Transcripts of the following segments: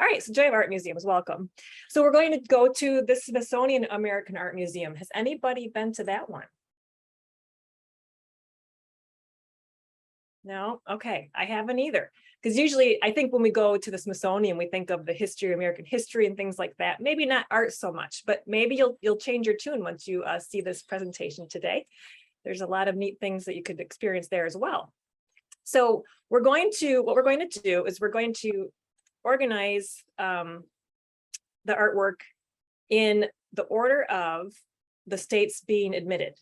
All right, so Joy of Art Museums, welcome. So we're going to go to the Smithsonian American Art Museum. Has anybody been to that one? No? Okay, I haven't either. Because usually I think when we go to the Smithsonian, we think of the history, American history and things like that. Maybe not art so much, but maybe you'll change your tune once you see this presentation today. There's a lot of neat things that you could experience there as well. So what we're going to do is we're going to organize the artwork in the order of the states being admitted.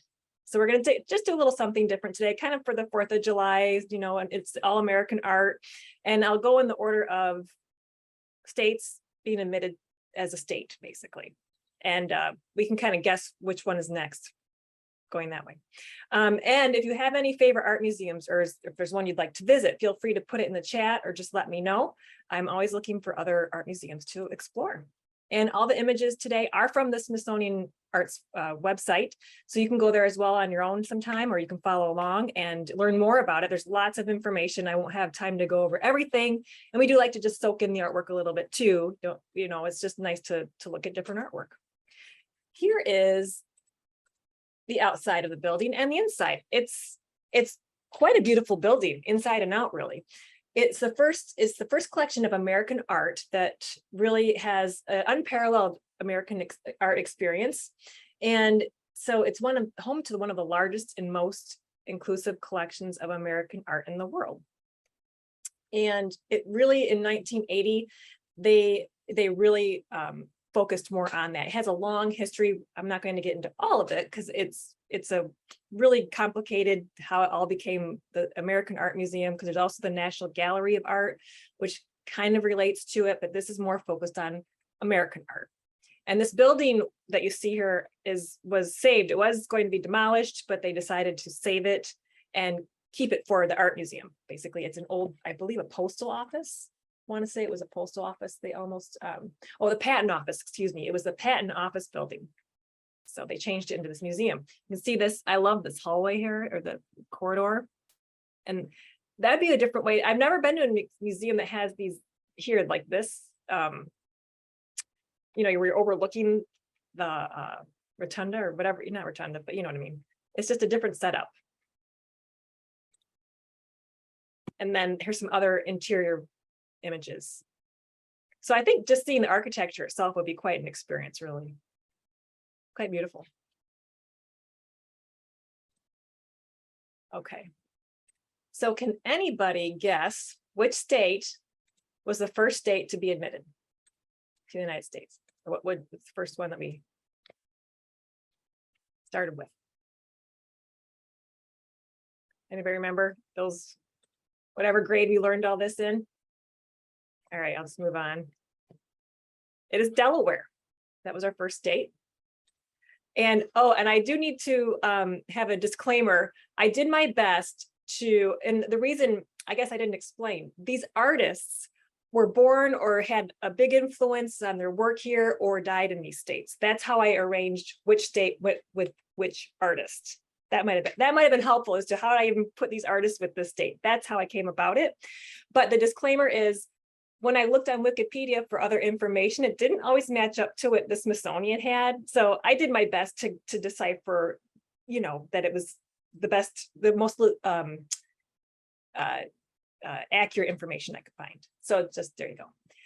So we're going to just do a little something different today, kind of for the 4th of July, you know, and it's all American art. And I'll go in the order of states being admitted as a state, basically. And we can kind of guess which one is next, going that way. And if you have any favorite art museums, or if there's one you'd like to visit, feel free to put it in the chat or just let me know. I'm always looking for other art museums to explore. And all the images today are from the Smithsonian Arts website. So you can go there as well on your own sometime, or you can follow along and learn more about it. There's lots of information. I won't have time to go over everything. And we do like to just soak in the artwork a little bit too. It's just nice to look at different artwork. Here is the outside of the building and the inside. It's quite a beautiful building inside and out, really. It's the first collection of American art that really has an unparalleled American art experience. And so it's home to one of the largest and most inclusive collections of American art in the world. And it really, in 1980, they really focused more on that. It has a long history. I'm not going to get into all of it because it's a really complicated how it all became the American Art Museum, because there's also the National Gallery of Art, which kind of relates to it, but this is more focused on American art. And this building that you see here was saved. It was going to be demolished, but they decided to save it and keep it for the art museum. Basically, it's an old, I believe, a postal office. I want to say it was a postal office. They almost, the patent office, excuse me. It was the patent office building. So they changed it into this museum. You can see this, I love this hallway here, or the corridor. And that'd be a different way. I've never been to a museum that has these here like this. You're overlooking the rotunda or whatever, not rotunda, but you know what I mean. It's just a different setup. And then here's some other interior images. So I think just seeing the architecture itself would be quite an experience, really. Quite beautiful. Okay. So can anybody guess which state was the first state to be admitted to the United States? Or what was the first one that we started with? Anybody remember those, whatever grade we learned all this in? All right, I'll just move on. It is Delaware. That was our first state. And I do need to have a disclaimer. I did my best to, and the reason, I guess I didn't explain, these artists were born or had a big influence on their work here or died in these states. That's how I arranged which state with which artist. That might have been helpful as to how I even put these artists with this state. That's how I came about it. But the disclaimer is, when I looked on Wikipedia for other information, it didn't always match up to what the Smithsonian had. So I did my best to decipher, that it was the most accurate information I could find. So just, there you go.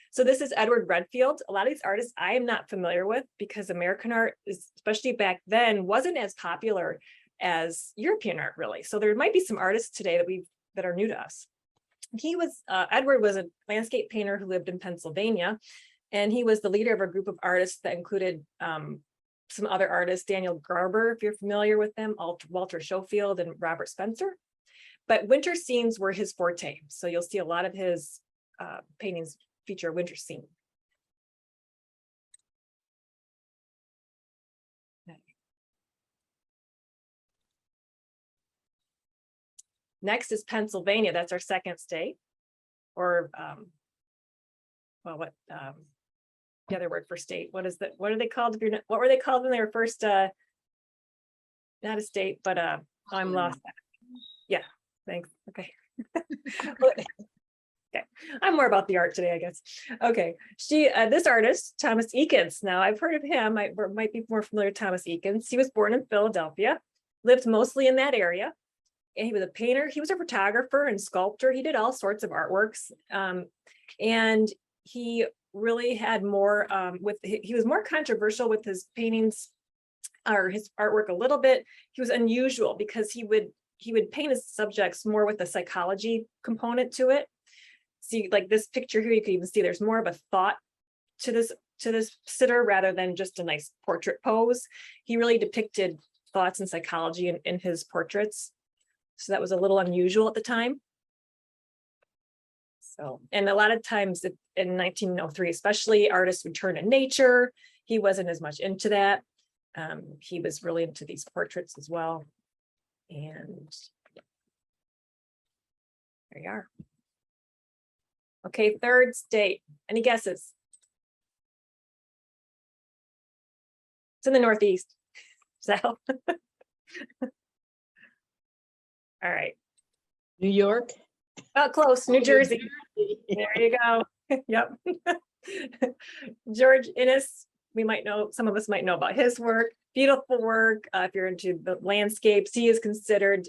So this is Edward Redfield. A lot of these artists I am not familiar with, because American art, especially back then, wasn't as popular as European art, really. So there might be some artists today that are new to us. Edward was a landscape painter who lived in Pennsylvania, and he was the leader of a group of artists that included some other artists, Daniel Garber, if you're familiar with them, Walter Schofield, and Robert Spencer. But winter scenes were his forte. So you'll see a lot of his paintings feature a winter scene. Next is Pennsylvania. That's our second state, or the other word for state. What are they called? What were they called when they were first? Not a state, but I'm lost. Yeah, thanks. Okay. Okay, I'm more about the art today, I guess. Okay, this artist, Thomas Eakins. Now I've heard of him. I might be more familiar with Thomas Eakins. He was born in Philadelphia, lived mostly in that area. And he was a painter. He was a photographer and sculptor. He did all sorts of artworks. And he really had more he was more controversial with his paintings or his artwork a little bit. He was unusual because he would paint his subjects more with a psychology component to it. See, like this picture here, you can even see there's more of a thought to this sitter rather than just a nice portrait pose. He really depicted thoughts and psychology in his portraits. So that was a little unusual at the time. So, and a lot of times in 1903, especially, artists would turn to nature. He wasn't as much into that. He was really into these portraits as well. And there you are. Okay, third state. Any guesses? It's in the Northeast. So, all right. New York. Oh, close. New Jersey. There you go. Yep. George Inness, we might know, some of us might know about his work. Beautiful work. If you're into the landscapes, he is considered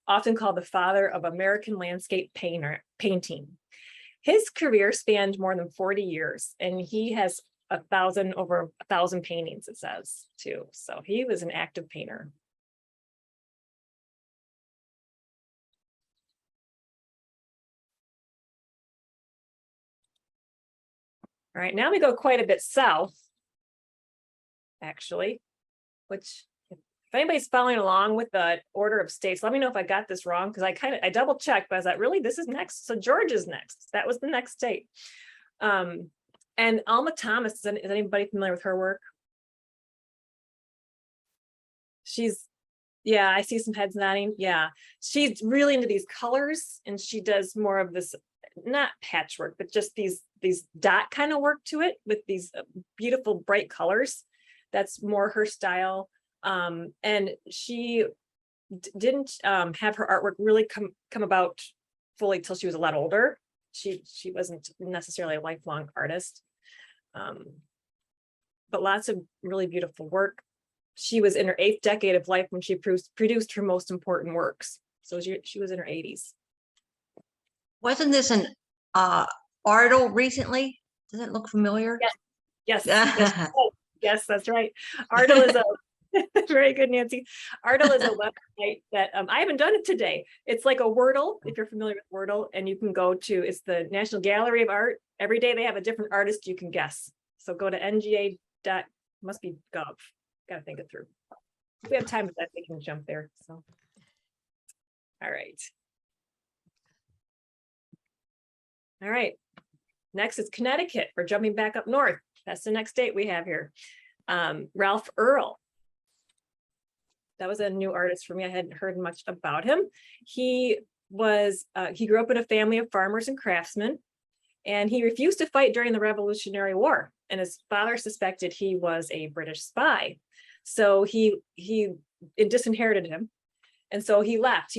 often called the father of American landscape painting. His career spanned more than 40 years, and he has over 1,000 paintings, it says, too. So he was an active painter. All right, now we go quite a bit south, actually, which if anybody's following along with the order of states, let me know if I got this wrong, because I double checked, but I was like, really, this is next? So Georgia's next. That was the next state. And Alma Thomas, is anybody familiar with her work? Yeah, I see some heads nodding. Yeah, she's really into these colors, and she does more of this, not patchwork, but just these dot kind of work to it with these beautiful bright colors. That's more her style. And she didn't have her artwork really come about fully till she was a lot older. She wasn't necessarily a lifelong artist, but lots of really beautiful work. She was in her 8th decade of life when she produced her most important works. So she was in her 80s. Wasn't this an article recently? Does it look familiar? Yes. Yes, that's right. Article is a very good, Nancy. Article is a website that I haven't done it today. It's like a Wordle, if you're familiar with Wordle, and you can go to, it's the National Gallery of Art. Every day they have a different artist you can guess. So go to nga. Must be gov. Got to think it through. If we have time with that, we can jump there. So, all right. All right. Next is Connecticut. We're jumping back up north. That's the next state we have here. Ralph Earl. That was a new artist for me. I hadn't heard much about him. He grew up in a family of farmers and craftsmen, and he refused to fight during the Revolutionary War. And his father suspected he was a British spy. So he disinherited him. And so he left.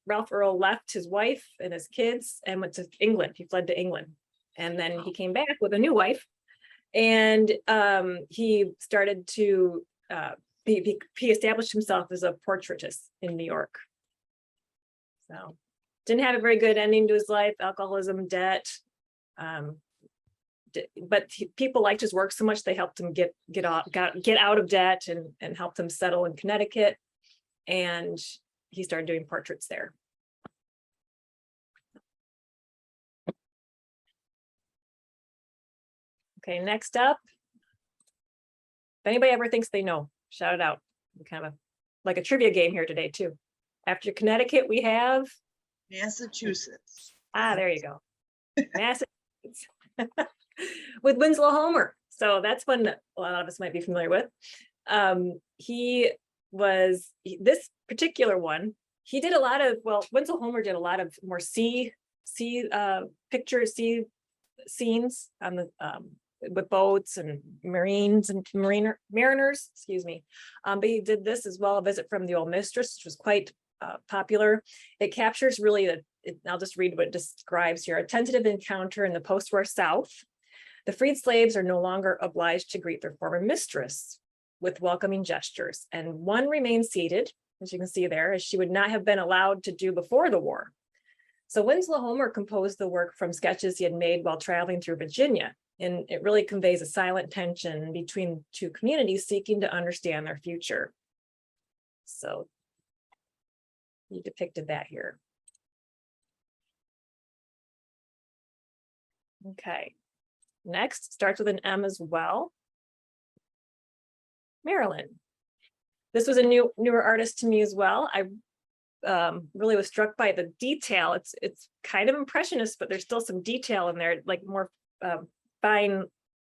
Ralph Earl left his wife and his kids and went to England. He fled to England. And then he came back with a new wife. And he started to, he established himself as a portraitist in New York. So didn't have a very good ending to his life, alcoholism, debt. But people liked his work so much, they helped him get out of debt and helped him settle in Connecticut. And he started doing portraits there. Okay, next up. If anybody ever thinks they know, shout it out. Kind of like a trivia game here today too. After Connecticut, we have Massachusetts. there you go. Massachusetts. With Winslow Homer. So that's one that a lot of us might be familiar with. This particular one, he did a lot of, Winslow Homer did a lot of more sea pictures, sea scenes on the with boats and mariners, excuse me. But he did this as well, A Visit from the Old Mistress, which was quite popular. It captures really I'll just read what it describes here. A tentative encounter in the post-war South. The freed slaves are no longer obliged to greet their former mistress with welcoming gestures, and one remains seated, as you can see there, as she would not have been allowed to do before the war. So Winslow Homer composed the work from sketches he had made while traveling through Virginia, and it really conveys a silent tension between two communities seeking to understand their future. So he depicted that here. Okay, next starts with an M as well. Marilyn. This was a newer artist to me as well. I really was struck by the detail. It's kind of impressionist, but there's still some detail in there, like more fine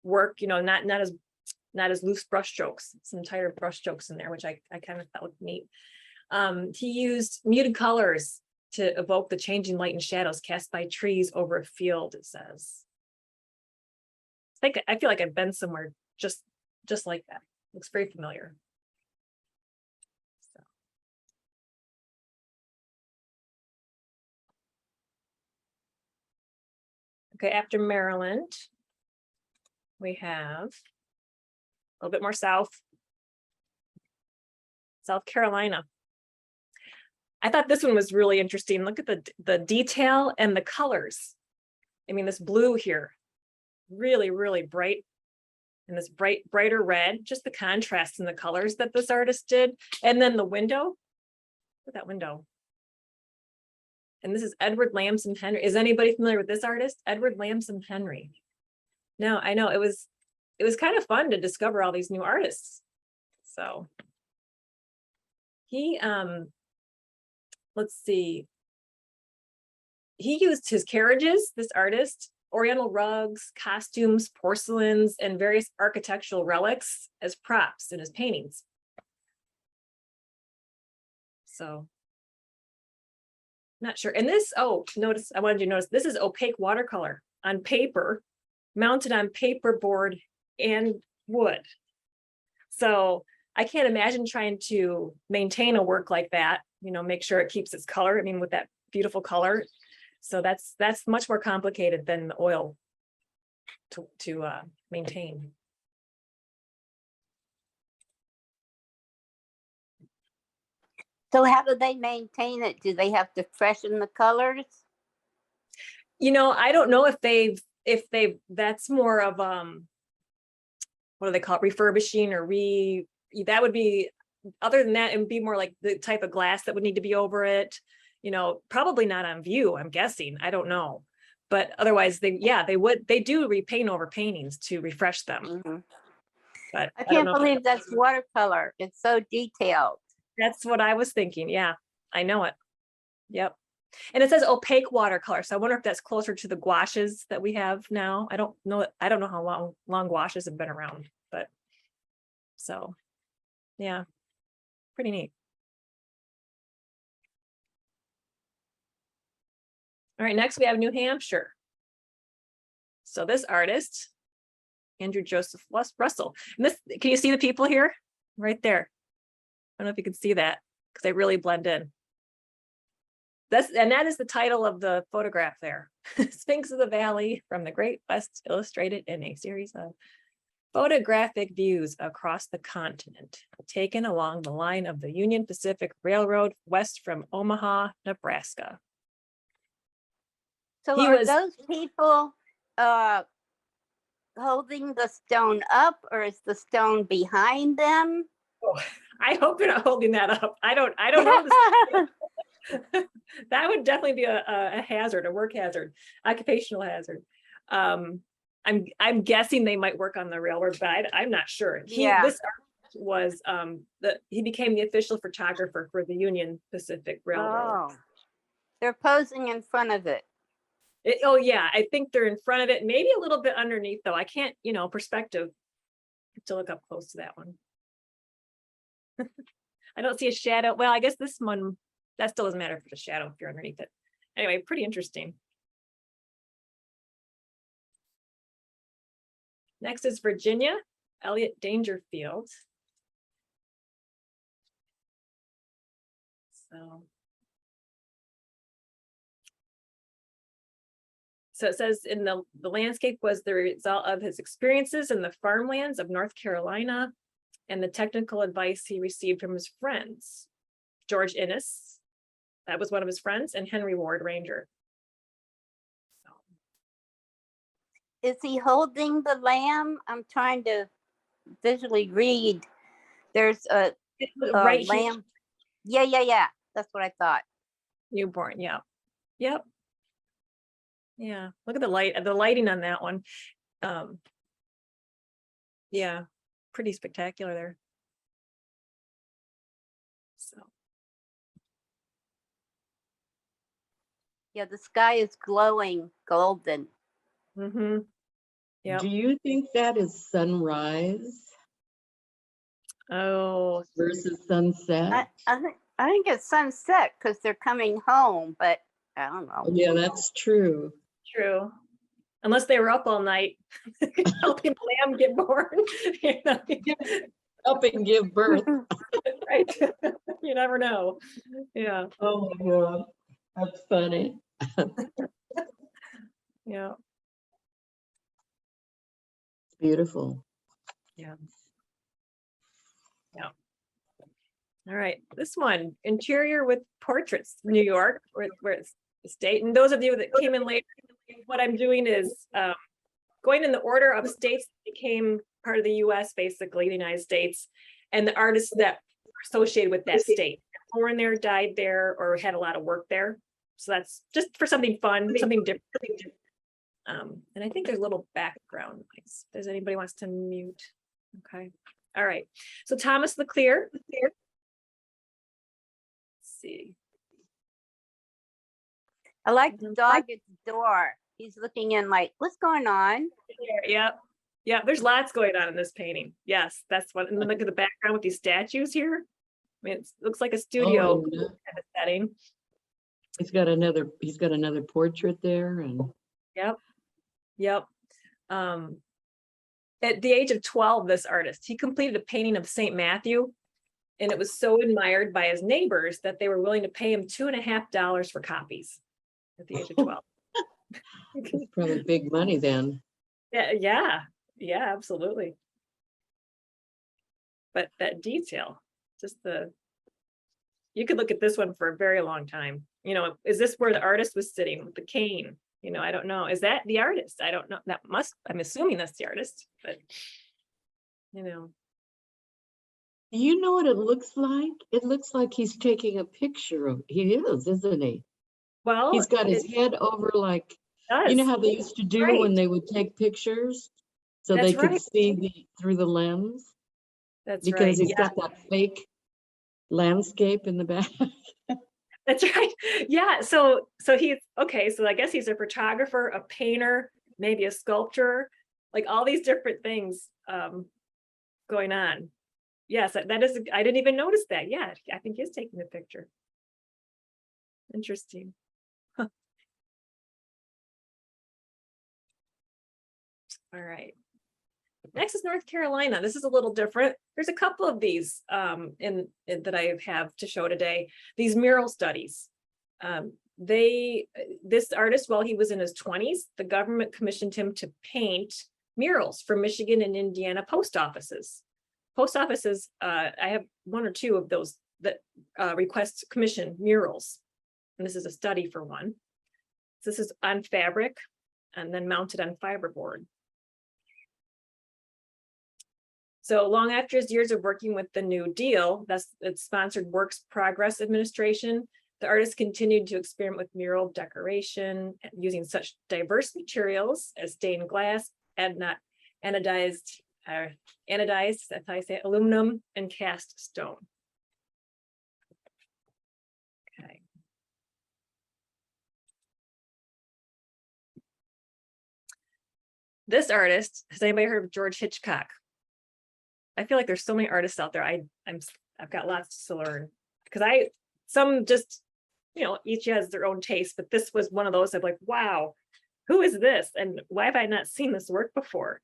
work, you know, not as loose brush strokes, some tighter brush strokes in there, which I kind of felt neat. He used muted colors to evoke the changing light and shadows cast by trees over a field, it says. I feel like I've been somewhere just like that. Looks very familiar. So. Okay, after Maryland, we have a little bit more south, South Carolina. I thought this one was really interesting. Look at the detail and the colors. I mean, this blue here, really, really bright. And this brighter red, just the contrast in the colors that this artist did. And then the window, look at that window. And this is Edward Lamson Henry. Is anybody familiar with this artist? Edward Lamson Henry. No, I know it was kind of fun to discover all these new artists. So he, let's see. He used his carriages, this artist, Oriental rugs, costumes, porcelains, and various architectural relics as props in his paintings. So, not sure. And this, oh, notice, I wanted you to notice, this is opaque watercolor on paper, mounted on paperboard and wood. So I can't imagine trying to maintain a work like that, you know, make sure it keeps its color. I mean, with that beautiful color. So that's much more complicated than the oil to maintain. So how do they maintain it? Do they have to freshen the colors? You know, I don't know if they've that's more of what do they call it, refurbishing or that would be, other than that, it would be more like the type of glass that would need to be over it. You know, probably not on view, I'm guessing. I don't know. But otherwise, they do repaint over paintings to refresh them. Mm-hmm. But I don't can't know. believe that's watercolor. It's so detailed. That's what I was thinking. Yeah, I know it. Yep. And it says opaque watercolor. So I wonder if that's closer to the gouaches that we have now. I don't know how long gouaches have been around, but so yeah, pretty neat. All right, next we have New Hampshire. So this artist, Andrew Joseph Russell. And this, can you see the people here? Right there. I don't know if you can see that because they really blend in. That is the title of the photograph there. Sphinx of the Valley from the Great West, illustrated in a series of photographic views across the continent, taken along the line of the Union Pacific Railroad west from Omaha, Nebraska. So He are was- those people holding the stone up, or is the stone behind them? Oh, I hope you're not holding that up. I don't know. That would definitely be a hazard, a work hazard, occupational hazard. I'm guessing they might work on the railroad, but I'm not sure. Yeah. This artist was he became the official photographer for the Union Pacific Railroad. Oh, they're posing in front of it. Oh yeah, I think they're in front of it, maybe a little bit underneath though. I can't, perspective. Have to look up close to that one. I don't see a shadow. Well, I guess this one, that still doesn't matter for the shadow if you're underneath it. Anyway, pretty interesting. Next is Virginia, Elliot Dangerfield. So So it says in the landscape was the result of his experiences in the farmlands of North Carolina and the technical advice he received from his friends. George Innes, that was one of his friends, and Henry Ward Ranger. Is he holding the lamb? I'm trying to visually read. There's a Right here, lamb. Yeah. That's what I thought. newborn, yeah. Yep. Yeah, look at the lighting on that one. Yeah, pretty spectacular there. So, Yeah, the sky is glowing golden. yeah. Do you think that is sunrise Oh, versus sunset? I think it's sunset because they're coming home, but I don't know. Yeah, that's true. true. Unless they were up all night helping the lamb get born. You know? Up and give birth. Right. You never know. Yeah, Oh my God, that's funny. yeah, It's beautiful. yeah. All right, this one, interior with portraits, New York, where it's the state. And those of you that came in later, what I'm doing is going in the order of states that became part of the US, basically, the United States, and the artists that were associated with that state. Born there, died there, or had a lot of work there. So that's just for something fun, something different. And I think there's a little background noise. Does anybody wants to mute? Okay. All right. So Thomas LeClaire. Let's see. I like the dog at the door. He's looking in like, what's going on? Yep. Yeah, there's lots going on in this painting. Yes, that's what, and then look at the background with these statues here. I mean, it looks like a studio Oh, yeah. kind of setting. He's got another portrait there, and Yep. At the age of 12, this artist, he completed a painting of St. Matthew, and it was so admired by his neighbors that they were willing to pay him $2.50 for copies at the age of 12. it's probably big money then. Yeah, absolutely. But that detail, just you could look at this one for a very long time. You know, is this where the artist was sitting with the cane? You know, I don't know. Is that the artist? I don't know. I'm assuming that's the artist, but you know. Do you know what it looks like? It looks like he's taking a picture of, he is, isn't he? Well, He's got his it head over like, does. you know how they used to do Right. when they would take pictures? So That's they could right. see through the lens? That's Because right. he's Yeah, got that fake landscape in the back. that's right. Yeah. So he's okay. So I guess he's a photographer, a painter, maybe a sculptor, like all these different things going on. Yes, that is, I didn't even notice that. Yeah, I think he's taking the picture. Interesting. Huh. All right. Next is North Carolina. This is a little different. There's a couple of these that I have to show today. These mural studies. This artist, while he was in his 20s, the government commissioned him to paint murals for Michigan and Indiana post offices. Post offices, I have one or two of those that request commission murals. And this is a study for one. So this is on fabric and then mounted on fiberboard. So long after his years of working with the New Deal, that's its sponsored Works Progress Administration, the artist continued to experiment with mural decoration using such diverse materials as stained glass, anodized, that's how I say it, aluminum, and cast stone. Okay. This artist, has anybody heard of George Hitchcock? I feel like there's so many artists out there. I've got lots to learn because some just, you know, each has their own taste, but this was one of those of like, wow, who is this? And why have I not seen this work before?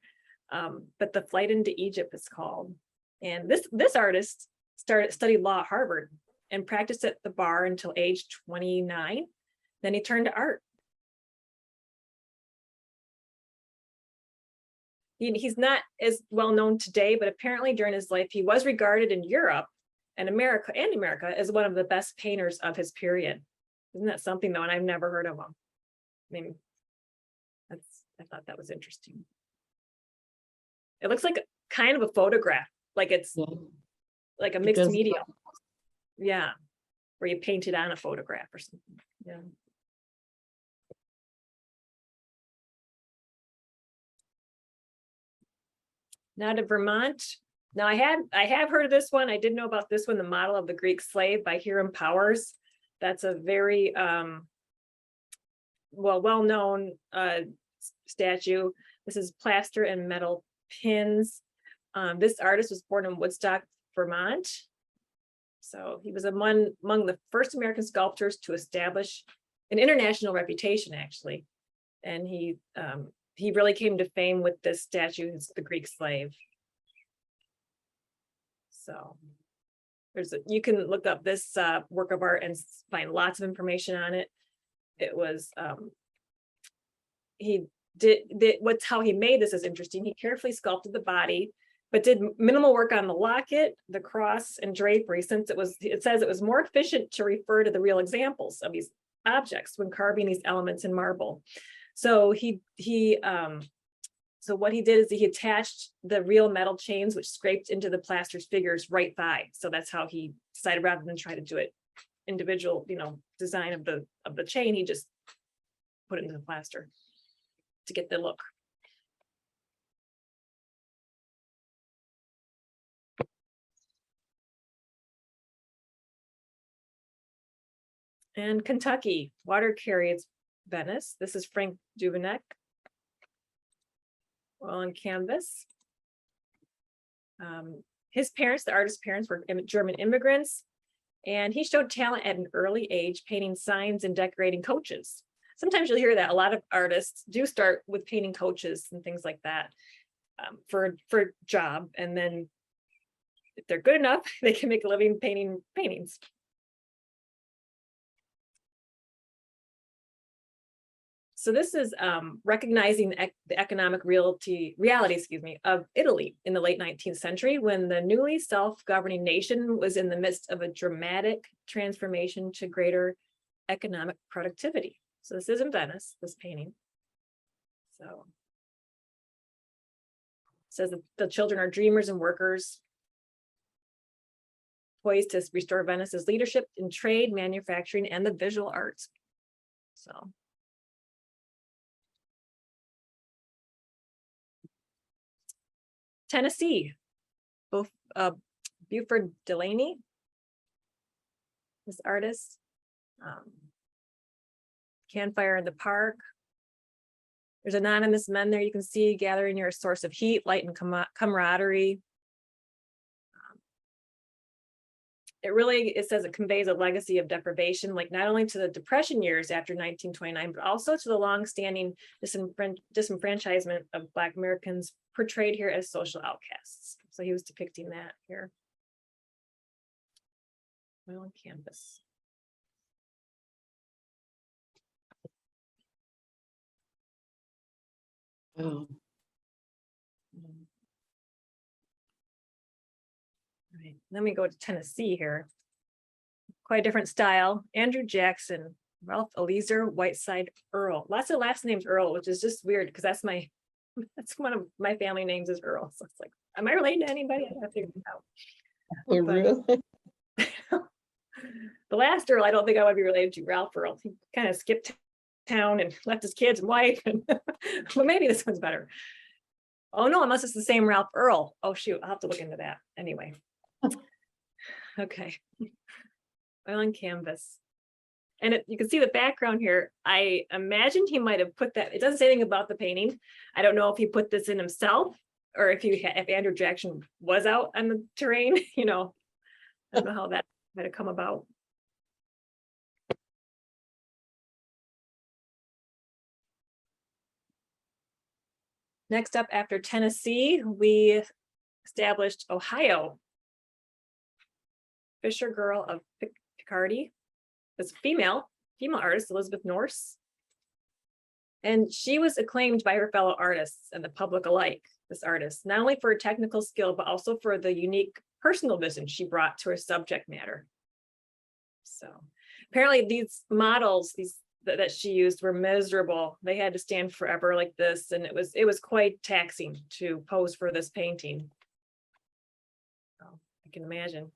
But The Flight into Egypt is called. And this artist studied law at Harvard and practiced at the bar until age 29. Then he turned to art. he's not as well known today, but apparently during his life, he was regarded in Europe and America as one of the best painters of his period. Isn't that something though? And I've never heard of him. I mean, I thought that was interesting. It looks like kind of a photograph, like it's Yeah. like a It mixed does media. look- Yeah, where you painted on a photograph or something. Yeah. Now to Vermont. Now I have heard of this one. I did know about this one, The Model of the Greek Slave by Hiram Powers. That's a very well-known statue. This is plaster and metal pins. This artist was born in Woodstock, Vermont. So he was among the first American sculptors to establish an international reputation, actually. And he really came to fame with this statue, it's the Greek Slave. So you can look up this work of art and find lots of information on it. It was how he made this is interesting. He carefully sculpted the body, but did minimal work on the locket, the cross, and drapery, since it says it was more efficient to refer to the real examples of these objects when carving these elements in marble. So so what he did is he attached the real metal chains, which scraped into the plaster's figures right by. So that's how he decided, rather than try to do it individual, design of the chain, he just put it into the plaster to get the look. And Kentucky, water carriers Venice. This is Frank Duveneck. On canvas. His parents, the artist's parents, were German immigrants, and he showed talent at an early age, painting signs and decorating coaches. Sometimes you'll hear that a lot of artists do start with painting coaches and things like that for a job, and then if they're good enough, they can make a living painting paintings. So this is recognizing the economic reality, of Italy in the late 19th century, when the newly self-governing nation was in the midst of a dramatic transformation to greater economic productivity. So this is in Venice, this painting. So it says that the children are dreamers and workers, poised to restore Venice's leadership in trade, manufacturing, and the visual arts. So. Tennessee, both Buford Delaney, this artist, Campfire in the Park. There's anonymous men there you can see gathering near a source of heat, light, and camaraderie. It says it conveys a legacy of deprivation, like not only to the Depression years after 1929, but also to the long-standing disenfranchisement of Black Americans portrayed here as social outcasts. So he was depicting that here. Oil on canvas. Oh, Right. Then we go to Tennessee here. Quite a different style. Andrew Jackson, Ralph Eliezer, Whiteside Earl. Lots of last names Earl, which is just weird because that's one of my family names is Earl. So it's like, am I related to anybody? I have to figure it out. oh, But- really? The last Earl, I don't think I would be related to, Ralph Earl. He kind of skipped town and left his kids and wife. And well, maybe this one's better. Oh no, unless it's the same Ralph Earl. Oh shoot, I'll have to look into that. Anyway. Okay. Oil on canvas. And you can see the background here. I imagined he might have put that. It doesn't say anything about the painting. I don't know if he put this in himself or if Andrew Jackson was out on the terrain, I don't know how that might have come about. Next up, after Tennessee, we established Ohio. Fisher Girl of Picardy. This female artist, Elizabeth Norse. And she was acclaimed by her fellow artists and the public alike. this artist, not only for her technical skill, but also for the unique personal vision she brought to her subject matter. So apparently these models, that she used were miserable. They had to stand forever like this, and it was quite taxing to pose for this painting. So I can imagine.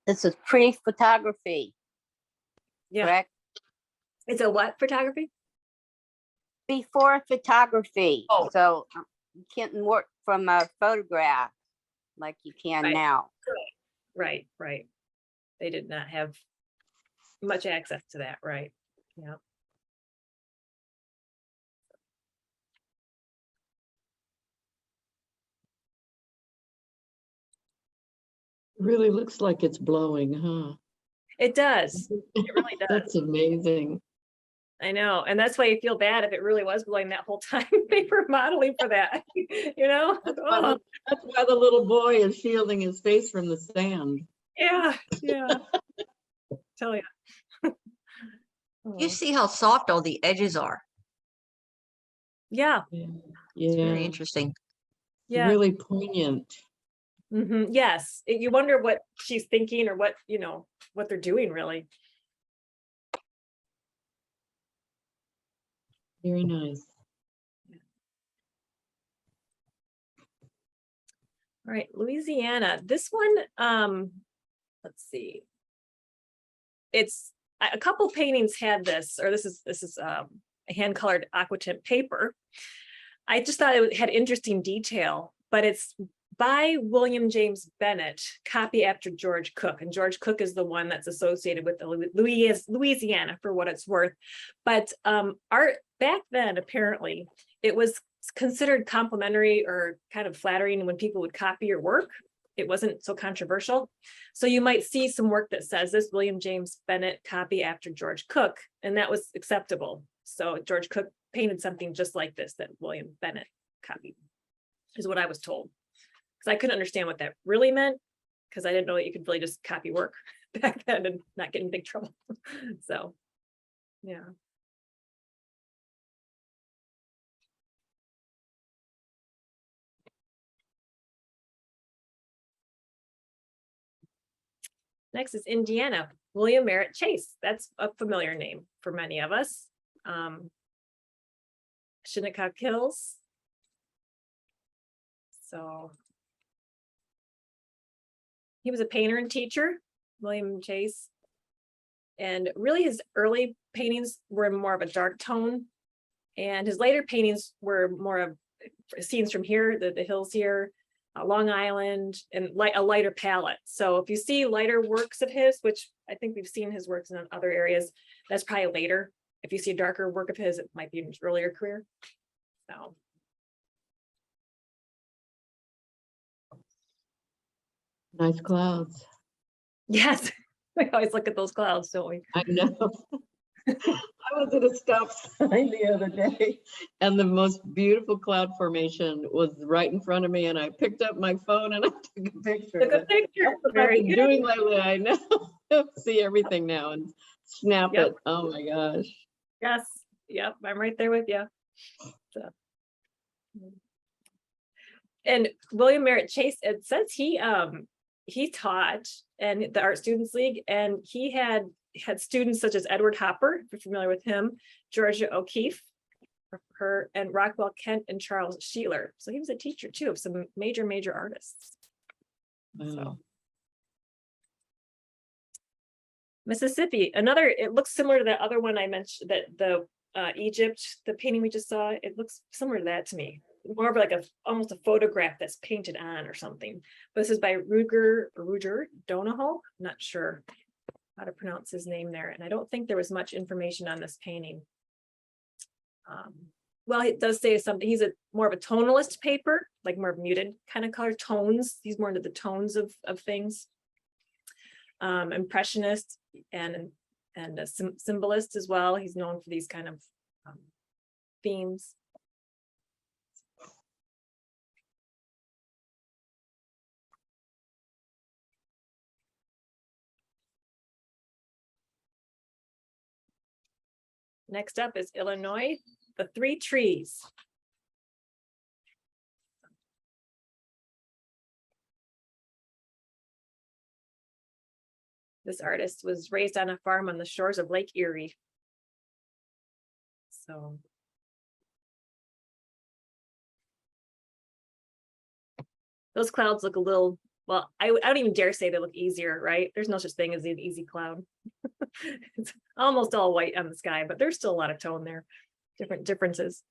This is pre-photography, Yeah. correct? It's a what photography? Before photography. Oh. So you can't work from a photograph like you can Right. now. Right. They did not have much access to that, right? Yeah. Really looks like it's blowing, huh? It does. It really does. That's amazing. I know. And that's why you feel bad if it really was blowing that whole time. They were modeling for that, you know? Oh, That's why the little boy is shielding his face from the sand. yeah. Tell you. You see how soft all the edges are. Yeah. Yeah, It's very yeah, interesting. Yeah. really poignant. Yes. You wonder what she's thinking or what, what they're doing really. Very nice. All right, Louisiana. This one, let's see. It's a couple paintings had this, or this is a hand-colored aquatint paper. I just thought it had interesting detail, but it's by William James Bennett, copy after George Cook. And George Cook is the one that's associated with the Louisiana, for what it's worth. But art back then, apparently, it was considered complimentary or kind of flattering when people would copy your work. It wasn't so controversial. So you might see some work that says this William James Bennett copy after George Cook, and that was acceptable. So George Cook painted something just like this that William Bennett copied, is what I was told. Because I couldn't understand what that really meant, because I didn't know that you could really just copy work back then and not get in big trouble. So, yeah. Next is Indiana, William Merritt Chase. That's a familiar name for many of us. Shinnecock Hills. So he was a painter and teacher, William Chase. And really his early paintings were more of a dark tone. And his later paintings were more of scenes from here, the hills here, Long Island, and a lighter palette. So if you see lighter works of his, which I think we've seen his works in other areas, that's probably later. If you see a darker work of his, it might be in his earlier career. So. Nice clouds. Yes, we always look at those clouds, don't we? I know. I was at a stop sign the other day, and the most beautiful cloud formation was right in front of me, and I picked up my phone and I took a picture Took of a it. picture. That's what I've Very been good. doing lately. I know. See everything now and snap Yep. it. Oh my gosh. Yes. Yep. I'm right there with you. So. And William Merritt Chase, it says he taught in the Art Students League, and he had students such as Edward Hopper, if you're familiar with him, Georgia O'Keeffe, and Rockwell Kent and Charles Sheeler. So he was a teacher too of some major artists. Wow. So. Mississippi, it looks similar to that other one I mentioned, that the Egypt, the painting we just saw, it looks similar to that to me. More of like almost a photograph that's painted on or something. But this is by Ruger Donahoe. I'm not sure how to pronounce his name there. And I don't think there was much information on this painting. Well, it does say something. He's more of a tonalist paper, like more muted kind of color tones. He's more into the tones of things. Impressionist and a symbolist as well. He's known for these kind of themes. Next up is Illinois, the Three Trees. This artist was raised on a farm on the shores of Lake Erie. So. Those clouds look a little, well, I don't even dare say they look easier, right? There's no such thing as an easy cloud. It's almost all white on the sky, but there's still a lot of tone there, different differences.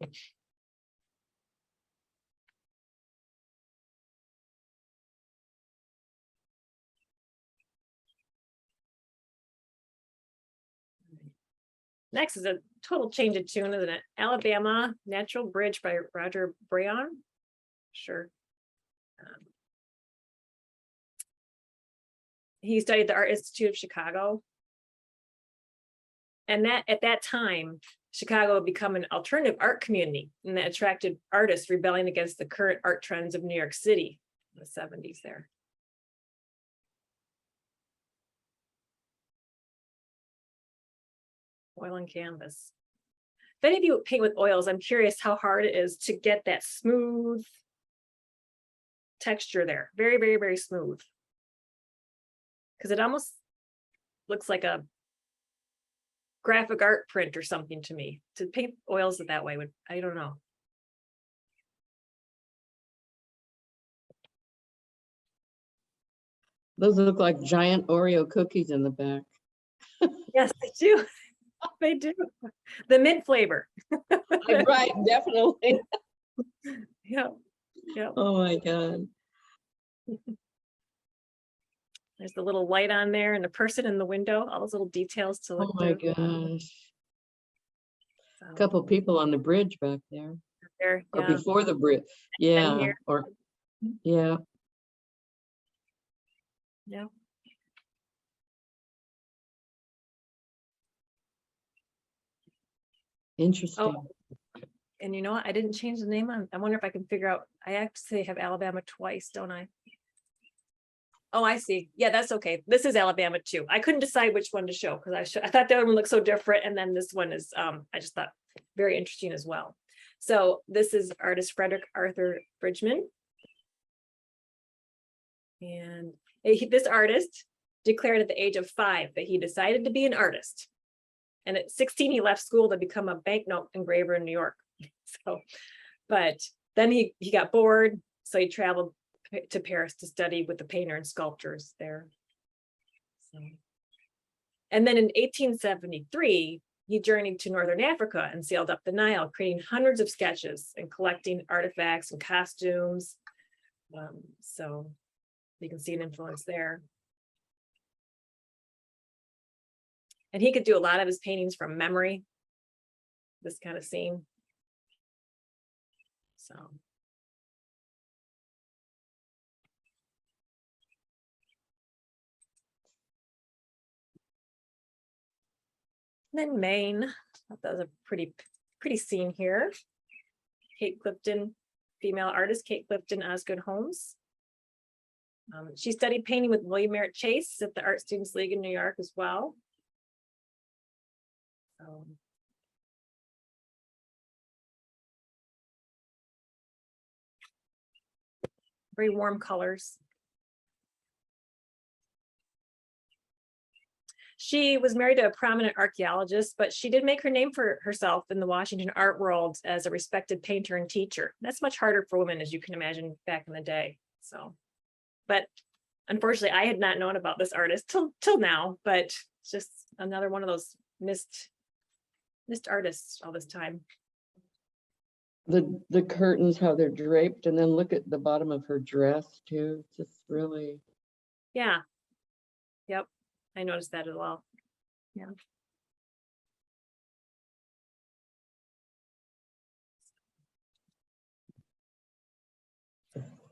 Next is a total change of tune, isn't it? Alabama Natural Bridge by Roger Brayon. Sure. He studied the Art Institute of Chicago. And that at that time, Chicago had become an alternative art community, and that attracted artists rebelling against the current art trends of New York City in the 70s there. Oil and canvas. If any of you paint with oils, I'm curious how hard it is to get that smooth texture there. Very, very, very smooth. Because it almost looks like a graphic art print or something to me. To paint oils that way would, I don't know. Those look like giant Oreo cookies in the back. Yes, they do. They do. The mint flavor. Right, definitely. Yeah. Yeah. Oh my God. There's the little light on there and the person in the window, all those little details to look Oh my through. gosh. So, Couple people on the bridge back there. there, Or yeah. before the bridge. Yeah. here. Or yeah. Yeah. Interesting. And you know what? I didn't change the name on. I wonder if I can figure out. I actually have Alabama twice, don't I? Oh, I see. Yeah, that's okay. This is Alabama too. I couldn't decide which one to show because I thought the other one looked so different, and then this one is I just thought very interesting as well. So this is artist Frederick Arthur Bridgman, and this artist declared at the age of 5 that he decided to be an artist, and at 16 he left school to become a banknote engraver in New York. So, but then he got bored, so he traveled to Paris to study with the painter and sculptors there. So, and then in 1873, he journeyed to Northern Africa and sailed up the Nile, creating hundreds of sketches and collecting artifacts and costumes. So you can see an influence there. And he could do a lot of his paintings from memory, this kind of scene. So. Then Maine, that was a pretty scene here. Kate Clifton, female artist, Kate Clifton Osgood Holmes. She studied painting with William Merritt Chase at the Art Students League in New York as well. Very warm colors. She was married to a prominent archaeologist, but she did make her name for herself in the Washington art world as a respected painter and teacher. That's much harder for women, as you can imagine, back in the day. So, but unfortunately, I had not known about this artist till now, but it's just another one of those missed artists all this time. The curtains, how they're draped, and then look at the bottom of her dress too. Just really. Yeah. Yep. I noticed that as well. Yeah.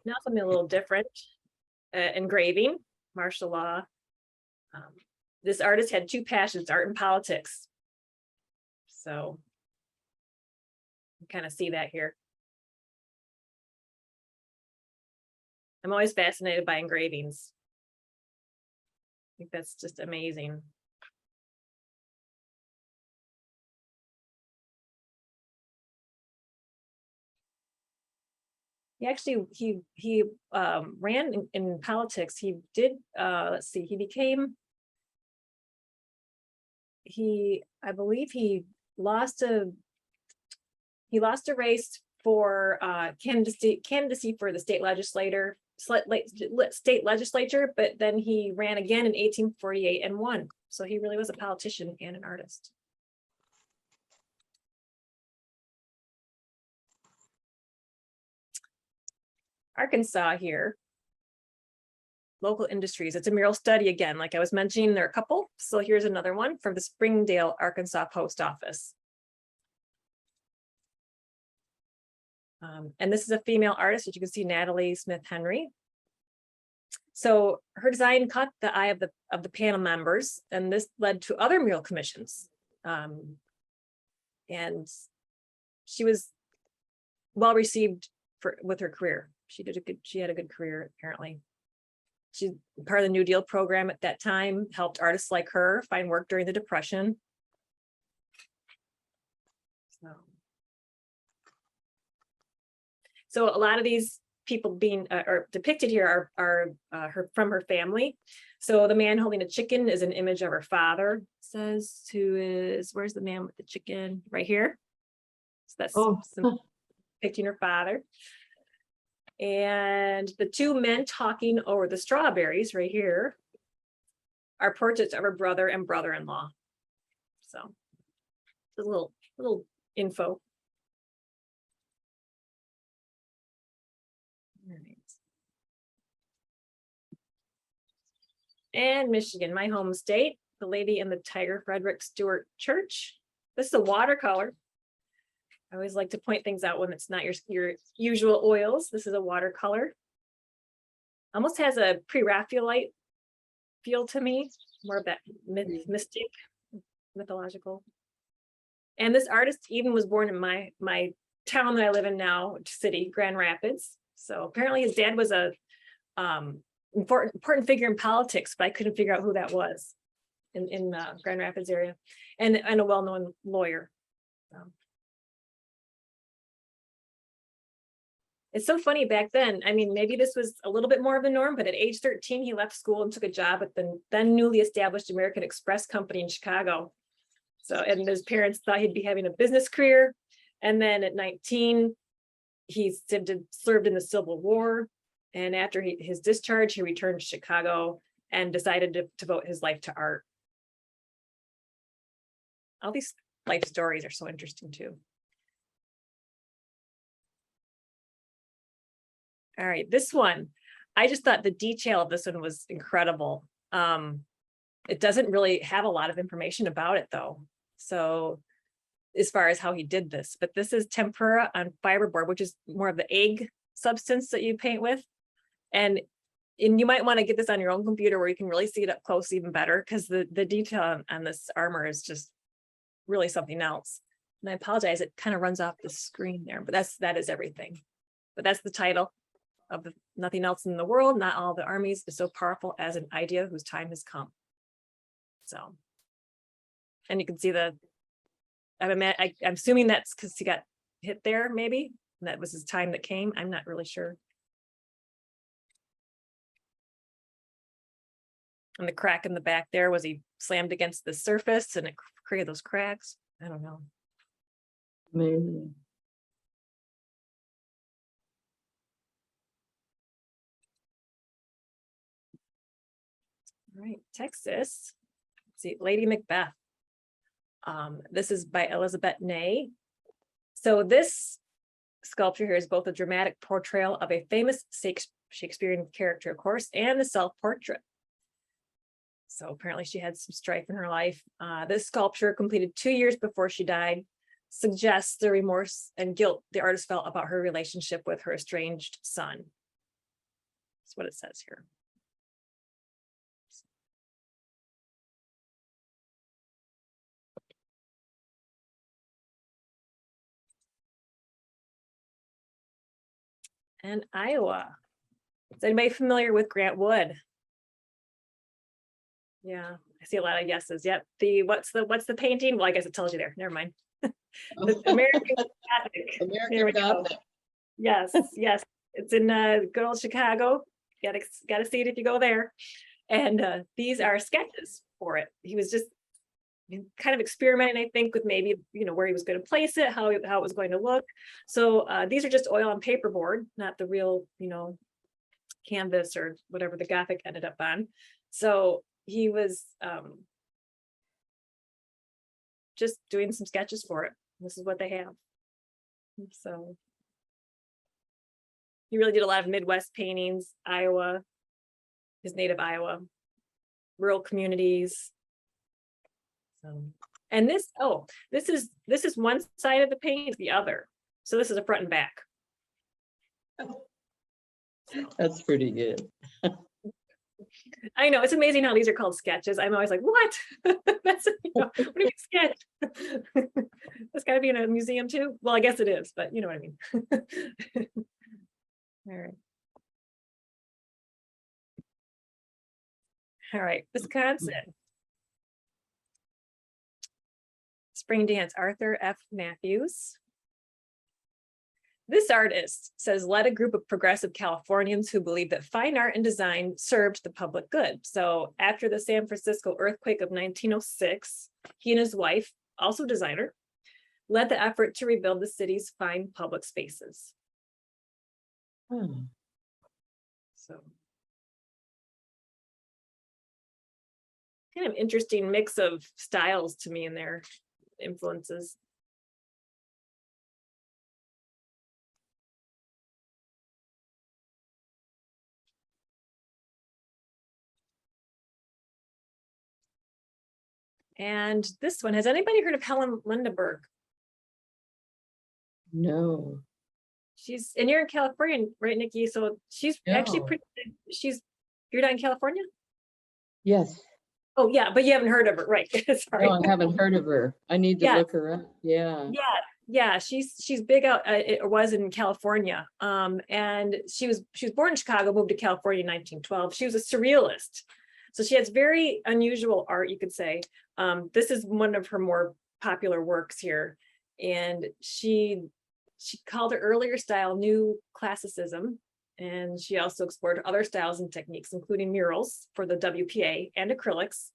Now something a little different. Engraving, martial law. This artist had 2 passions, art and politics. So you kind of see that here. I'm always fascinated by engravings. I think that's just amazing. He actually he ran in politics. He did let's see, he became I believe he lost a race for candidacy for the state legislature, but then he ran again in 1848 and won. So he really was a politician and an artist. Arkansas here. Local industries. It's a mural study again, like I was mentioning, there are a couple. So here's another one from the Springdale, Arkansas Post Office. And this is a female artist, as you can see, Natalie Smith Henry. So her design caught the eye of the panel members, and this led to other mural commissions. And she was well received with her career. She had a good career, apparently. She's part of the New Deal program at that time, helped artists like her find work during the Depression. So a lot of these people being or depicted here are from her family. So the man holding a chicken is an image of her father, says, where's the man with the chicken? Right here. So that's depicting her father. And the two men talking over the strawberries right here are portraits of her brother and brother-in-law. So a little info. All right. And Michigan, my home state, the Lady in the Tiger, Frederick Stewart Church. This is a watercolor. I always like to point things out when it's not your usual oils. This is a watercolor. Almost has a pre-Raphaelite feel to me, more of that mystic, mythological. And this artist even was born in my town that I live in now, city, Grand Rapids. So apparently his dad was a important figure in politics, but I couldn't figure out who that was in Grand Rapids area, and a well-known lawyer. So. It's so funny back then. I mean, maybe this was a little bit more of the norm, but at age 13, he left school and took a job at the then newly established American Express Company in Chicago. So, and his parents thought he'd be having a business career. And then at 19, he served in the Civil War. And after his discharge, he returned to Chicago and decided to devote his life to art. All these life stories are so interesting too. All right, this one, I just thought the detail of this one was incredible. It doesn't really have a lot of information about it though. So as far as how he did this, but this is tempera on fiberboard, which is more of the egg substance that you paint with. And you might want to get this on your own computer where you can really see it up close even better, because the detail on this armor is just really something else. And I apologize, it kind of runs off the screen there, but that is everything. But that's the title of Nothing Else in the World, Not All the Armies is So Powerful as an Idea Whose Time Has Come. So, and you can see I'm assuming that's because he got hit there, maybe. And that was his time that came. I'm not really sure. And the crack in the back there, was he slammed against the surface and it created those cracks? I don't know. Amazing. All right, Texas. Let's see, Lady Macbeth. This is by Elizabeth Ney. So this sculpture here is both a dramatic portrayal of a famous Shakespearean character, of course, and a self-portrait. So apparently she had some strife in her life. This sculpture, completed 2 years before she died, suggests the remorse and guilt the artist felt about her relationship with her estranged son. That's what it says here. And Iowa. Is anybody familiar with Grant Wood? Yeah, I see a lot of yeses. Yep. What's the painting? Well, I guess it tells you there. Never mind. The American Gothic. There we American go. Gothic. Yes, yes. It's in good old Chicago. Gotta see it if you go there. And these are sketches for it. He was just kind of experimenting, I think, with maybe, where he was going to place it, how it was going to look. So these are just oil on paperboard, not the real, canvas or whatever the Gothic ended up on. So he was just doing some sketches for it. This is what they have. So he really did a lot of Midwest paintings, Iowa, his native Iowa, rural communities. So, and this is one side of the painting, the other. So this is a front and back. That's pretty good. I know, it's amazing how these are called sketches. I'm always like, what? That's, what do you mean sketch? That's gotta be in a museum too. Well, I guess it is, but you know what I mean. All right. All right, Wisconsin. Spring dance, Arthur F. Matthews. This artist says led a group of progressive Californians who believed that fine art and design served the public good. So after the San Francisco earthquake of 1906, he and his wife, also designer, led the effort to rebuild the city's fine public spaces. Hmm. So kind of interesting mix of styles to me in their influences. And this one, has anybody heard of Helen Lindeberg? No. She's, and you're in California, right, Nikki? So she's actually No. pretty, you're not in California? Yes. Oh, yeah, but you haven't heard of her, right? Sorry. No, I haven't heard of her. I need to Yeah. look her up. Yeah. Yeah, she's big out. It was in California, and she was born in Chicago, moved to California in 1912. She was a surrealist, so she has very unusual art, you could say. This is one of her more popular works here, and she called her earlier style New Classicism, and she also explored other styles and techniques, including murals for the WPA and acrylics.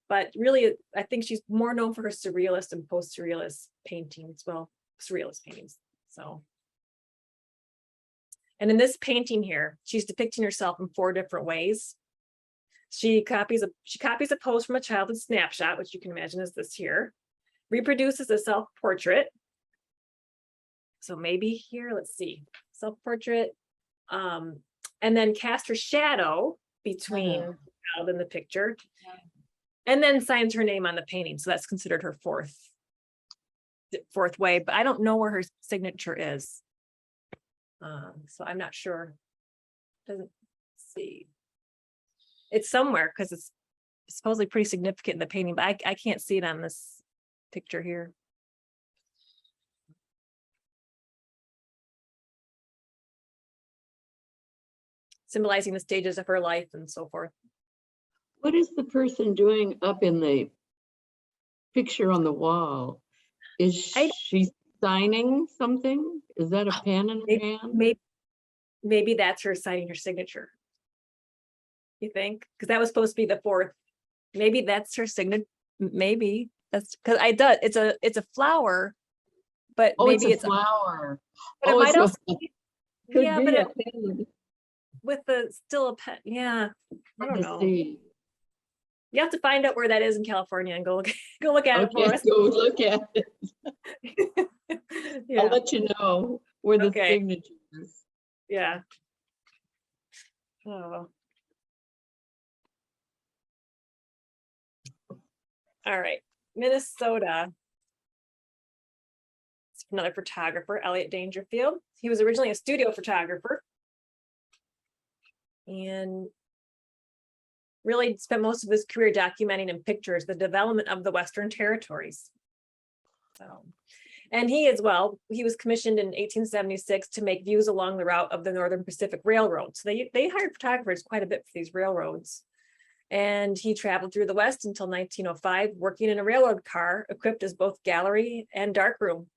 But really, I think she's more known for her surrealist and post-surrealist paintings. Well, surrealist paintings. So, and in this painting here, she's depicting herself in 4 different ways. She copies a pose from a childhood snapshot, which you can imagine is this here, reproduces a self-portrait. So maybe here, let's see, self-portrait, and then cast her shadow between the child and the picture, and then signs her name on the painting. So that's considered her fourth way, but I don't know where her signature is. So I'm not sure. Doesn't see. It's somewhere because it's supposedly pretty significant in the painting, but I can't see it on this picture here. Symbolizing the stages of her life and so forth. What is the person doing up in the picture on the wall? Is she signing something? Is that a pen in her hand? Maybe that's her signing her signature. You think? Because that was supposed to be the 4th. Maybe that's her signature. Maybe that's because it's a flower, but Oh, maybe it's a flower. But it might also be, could yeah, be but a it, pen. with the still a pet. Yeah, I don't know. See. You have to find out where that is in California and go look at it for Okay, us. go look at it. Yeah. I'll let you know where the Okay. signature is. Yeah. Oh. All right, Minnesota. It's another photographer, Elliot Dangerfield. He was originally a studio photographer and really spent most of his career documenting in pictures the development of the Western territories. So, and he as well, he was commissioned in 1876 to make views along the route of the Northern Pacific Railroad. So they hired photographers quite a bit for these railroads. And he traveled through the West until 1905, working in a railroad car equipped as both gallery and darkroom.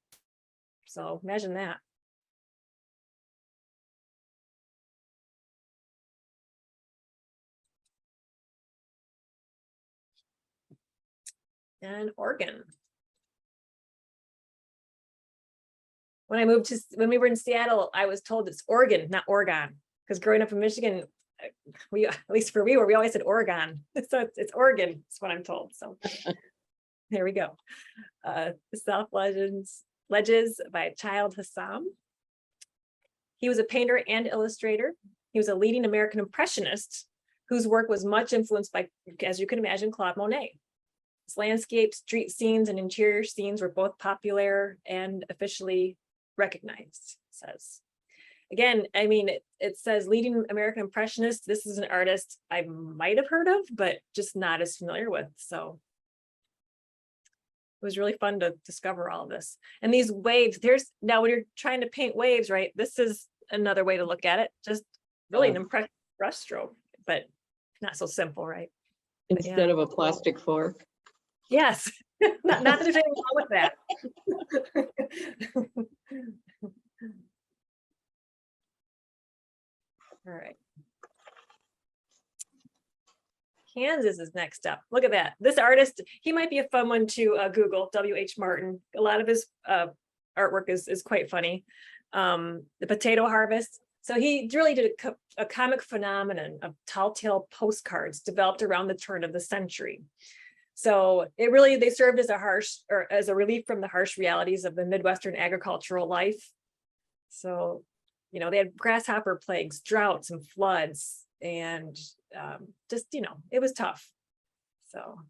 So imagine that. and Oregon. When we were in Seattle, I was told it's Oregon, not Oregon, because growing up in Michigan, we, at least for we always said Oregon. So it's Oregon, is what I'm told. So there we go. The South Ledges by Child Hassam. He was a painter and illustrator. He was a leading American impressionist whose work was much influenced by, as you can imagine, Claude Monet. His landscape, street scenes, and interior scenes were both popular and officially recognized, says. Again, I mean, it says leading American impressionist. This is an artist I might have heard of, but just not as familiar with. So it was really fun to discover all of this. And these waves, now when you're trying to paint waves, right? This is another way to look at it. Just really an impressive brush stroke, but not so simple, right? Instead of a plastic fork. Yes, not that there's anything wrong with that. All right. Kansas is next up. Look at that. This artist, he might be a fun one to Google, W.H. Martin. A lot of his artwork is quite funny. The potato harvest. So he really did a comic phenomenon of tall tale postcards developed around the turn of the century. So they served as as a relief from the harsh realities of the Midwestern agricultural life. So, you know, they had grasshopper plagues, droughts, and floods, and just, you know, it was tough. So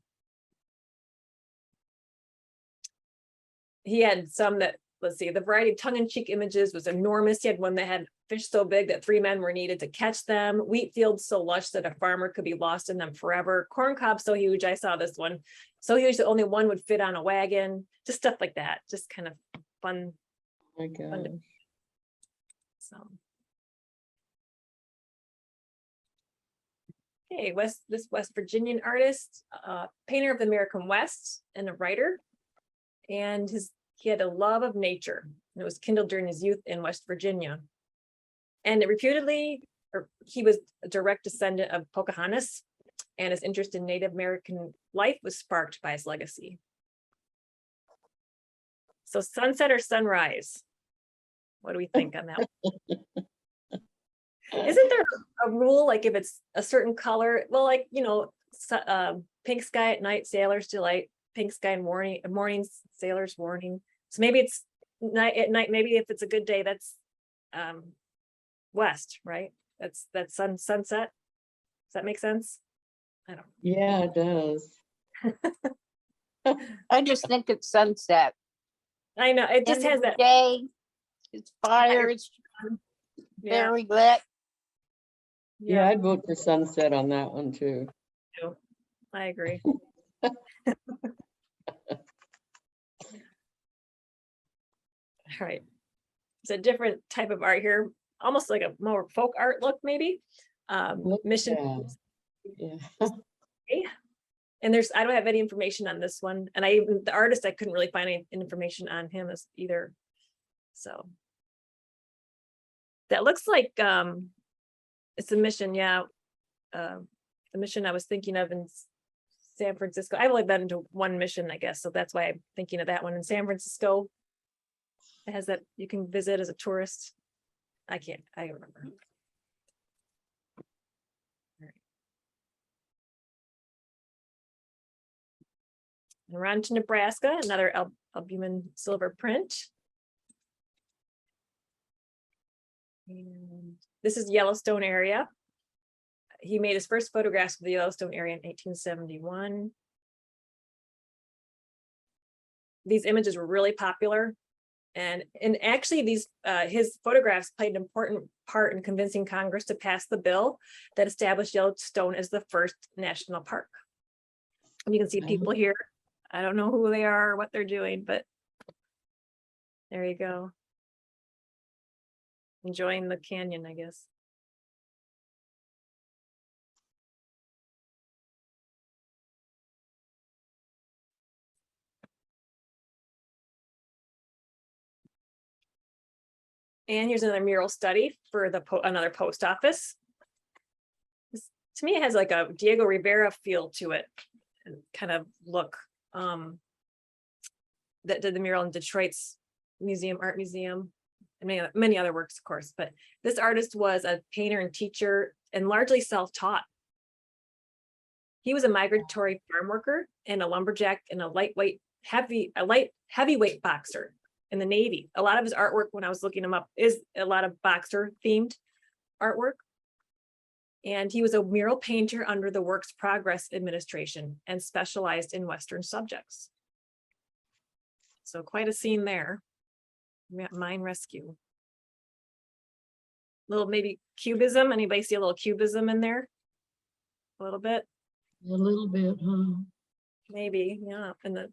he had some that, let's see, the variety of tongue-in-cheek images was enormous. He had one that had fish so big that 3 men were needed to catch them, wheat fields so lush that a farmer could be lost in them forever, corn cobs so huge, I saw this one, so huge that only one would fit on a wagon, just stuff like that, just kind of fun. Oh my God. So. Okay, this West Virginian artist, painter of the American West and a writer, and he had a love of nature, and it was kindled during his youth in West Virginia. And he was a direct descendant of Pocahontas, and his interest in Native American life was sparked by his legacy. So sunset or sunrise? What do we think on that one? Isn't there a rule, like if it's a certain color, well, like, you know, pink sky at night, sailor's delight, pink sky in morning, sailor's warning. So maybe it's at night, maybe if it's a good day, that's west, right? That's sunset. Does that make sense? I don't know. Yeah, it does. I just think it's sunset. I know, it just End has of the that. day. It's fire, it's Yeah, very lit. Yeah, I'd vote for sunset on that one too. I agree. All right. It's a different type of art here, almost like a more folk art look, maybe. Look Mission. at Yeah. And I don't have any information on this one. And the artist, I couldn't really find any information on him either. So that looks like it's a mission. Yeah. The mission I was thinking of in San Francisco. I've only been to one mission, I guess. So that's why I'm thinking of that one in San Francisco. It has that you can visit as a tourist. I don't remember. And we're on to Nebraska, another albumin silver print. And this is Yellowstone area. He made his first photographs of the Yellowstone area in 1871. These images were really popular. And actually his photographs played an important part in convincing Congress to pass the bill that established Yellowstone as the first national park. And you can see people here. I don't know who they are or what they're doing, but there you go. Enjoying the canyon, I guess. And here's another mural study for another post office. To me, it has like a Diego Rivera feel to it, and kind of look. that did the mural in Detroit's art museum, and many other works, of course. But this artist was a painter and teacher and largely self-taught. He was a migratory farm worker and a lumberjack and a heavyweight boxer in the Navy. A lot of his artwork, when I was looking him up, is a lot of boxer themed artwork. And he was a mural painter under the Works Progress Administration and specialized in Western subjects. So quite a scene there. Mine rescue. Little maybe cubism. Anybody see a little cubism in there? A little bit. A little bit, huh? Maybe, yeah. And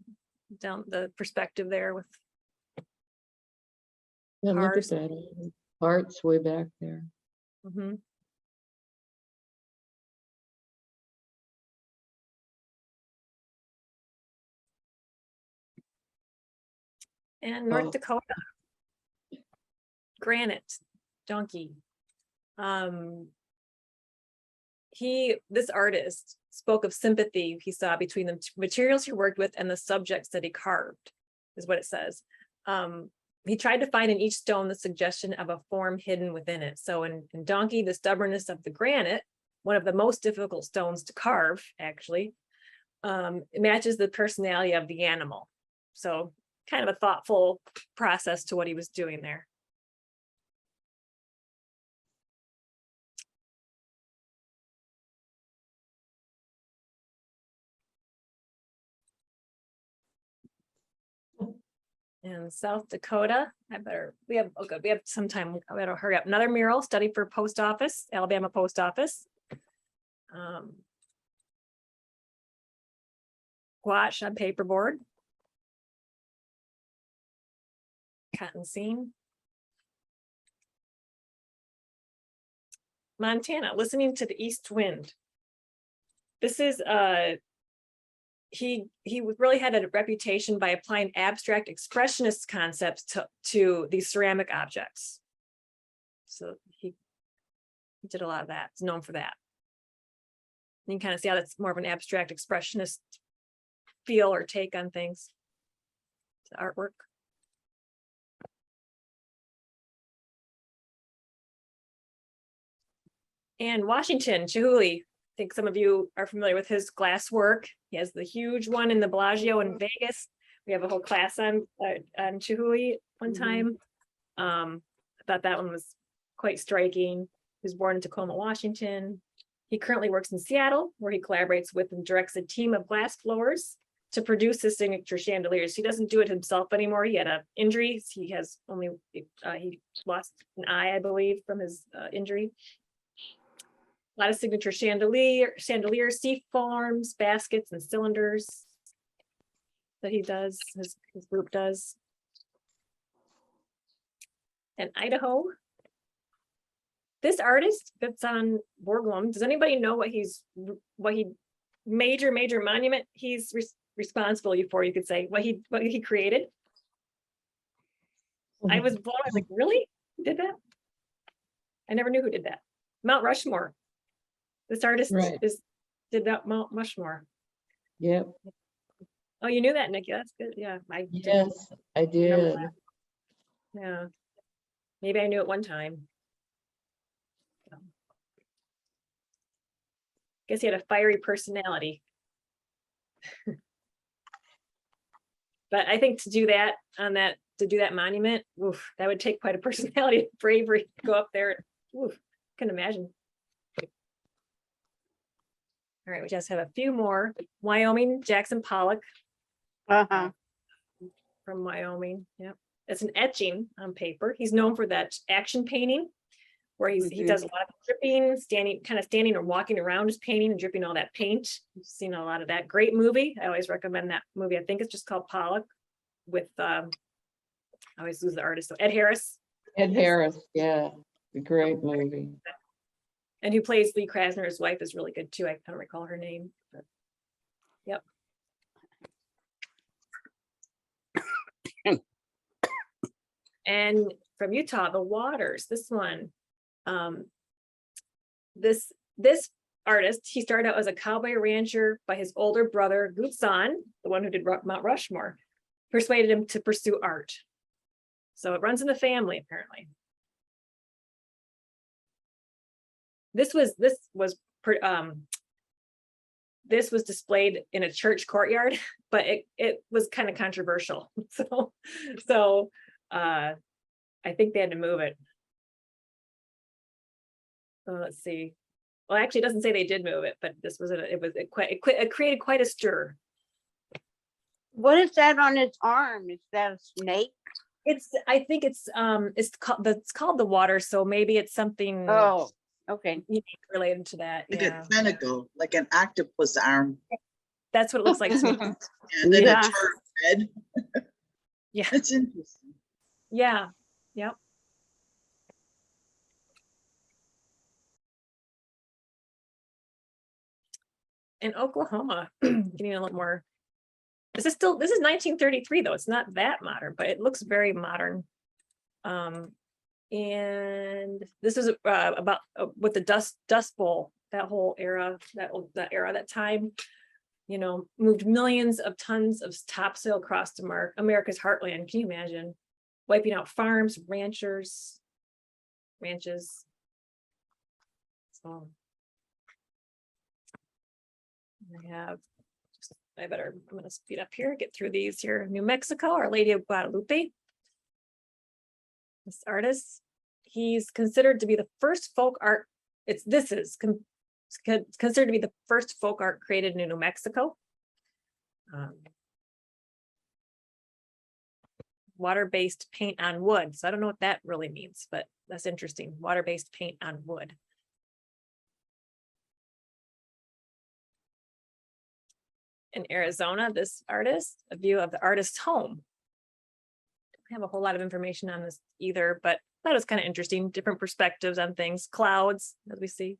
down the perspective there with Yeah, look at cars. that. Hearts way back there. Mhm. And North Oh. Dakota. Granite donkey. This artist spoke of sympathy he saw between the materials he worked with and the subjects that he carved, is what it says. He tried to find in each stone the suggestion of a form hidden within it. So in donkey, the stubbornness of the granite, one of the most difficult stones to carve, actually, it matches the personality of the animal. So kind of a thoughtful process to what he was doing there. In South Dakota, we have some time. I better hurry up. Another mural study for post office, Alabama post office. Gouache on paperboard. Cotton seam. Montana, listening to the east wind. This is he really had a reputation by applying abstract expressionist concepts to these ceramic objects. So he did a lot of that. He's known for that. You can kind of see how that's more of an abstract expressionist feel or take on things. The artwork. And Washington, Chihuly. I think some of you are familiar with his glass work. He has the huge one in the Bellagio in Vegas. We have a whole class on Chihuly one time. I thought that one was quite striking. He was born in Tacoma, Washington. He currently works in Seattle, where he collaborates with and directs a team of glass blowers to produce his signature chandeliers. He doesn't do it himself anymore. He had an injury. He has only, he lost an eye, I believe, from his injury. A lot of signature chandeliers, seat forms, baskets, and cylinders that he does, his group does. And Idaho. This artist that's on Borglum, does anybody know what major monument he's responsible for, you could say, what he created? I was blown, I was like, really? Who did that? I never knew who did that. Mount Rushmore. This artist did that Mount Rushmore. Yep. Oh, you knew that, Nikki. That's good. Yeah. Yes, I did. Yeah. Maybe I knew it one time. Guess he had a fiery personality. But I think to do that monument, oof, that would take quite a personality and bravery to go up there. Oof, can imagine. All right, we just have a few more. Wyoming, Jackson Pollock. From Wyoming. Yep. It's an etching on paper. He's known for that action painting, where he does a lot of dripping, standing or walking around just painting and dripping all that paint. You've seen a lot of that. Great movie. I always recommend that movie. I think it's just called Pollock with I always lose the artist. So Ed Harris. Ed Harris, yeah. A great movie. And who plays Lee Krasner's wife is really good too. I don't recall her name. But yep. And from Utah, the Waters, this one. This artist. He started out as a cowboy rancher by his older brother, Gutsan, the one who did Mount Rushmore, persuaded him to pursue art. So it runs in the family, apparently. This was displayed in a church courtyard, but it was kind of controversial. So I think they had to move it. Let's see. Well, actually, it doesn't say they did move it, but this was it created quite a stir. What is that on his arm? Is that a snake? I think it's called the water, so maybe it's something Oh, okay. unique related to that. Like Yeah, a tentacle, like an octopus arm, that's what it looks like to me. and then Yeah. a turd head. Yeah, That's interesting. yeah, yep. In Oklahoma, getting a little more. This is 1933 though. It's not that modern, but it looks very modern. And this is about with the Dust Bowl, that whole era, that time, you know, moved millions of tons of topsoil across America's heartland. Can you imagine? Wiping out farms, ranches. So I'm gonna speed up here, get through these here. New Mexico, Our Lady of Guadalupe. This artist, he's considered to be the first folk art. Considered to be the first folk art created in New Mexico. Water-based paint on wood. So I don't know what that really means, but that's interesting. Water-based paint on wood. In Arizona, this artist, a view of the artist's home. Don't have a whole lot of information on this either, but that was kind of interesting. Different perspectives on things. Clouds, as we see,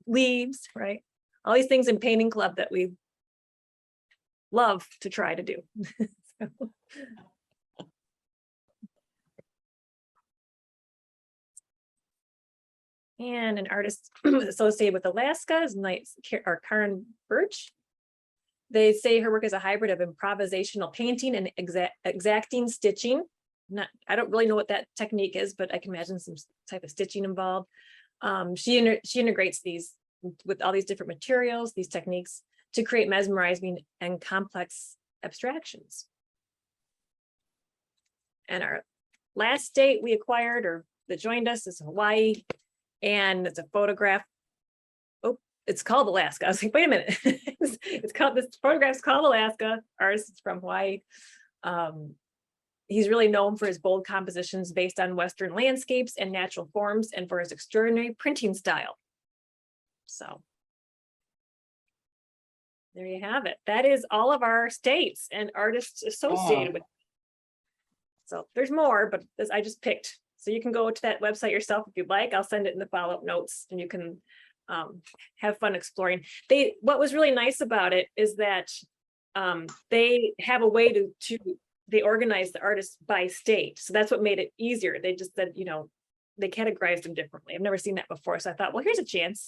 leaves, right? All these things in painting club that we love to try to do. And an artist associated with Alaska is Karen Birch. They say her work is a hybrid of improvisational painting and exacting stitching. I don't really know what that technique is, but I can imagine some type of stitching involved. She integrates these with all these different materials, these techniques, to create mesmerizing and complex abstractions. And our last state we acquired or that joined us is Hawaii. And it's a photograph. Oh, it's called Alaska. I was like, wait a minute. This photograph's called Alaska. Ours is from Hawaii. He's really known for his bold compositions based on Western landscapes and natural forms, and for his extraordinary printing style. So there you have it. That is all of our states and artists associated with. So there's more, but this I just picked. So you can go to that website yourself if you'd like. I'll send it in the follow-up notes and you can have fun exploring. What was really nice about it is that they have a way they organize the artists by state. So that's what made it easier. They just said, you know, they categorized them differently. I've never seen that before. So I thought, well, here's a chance.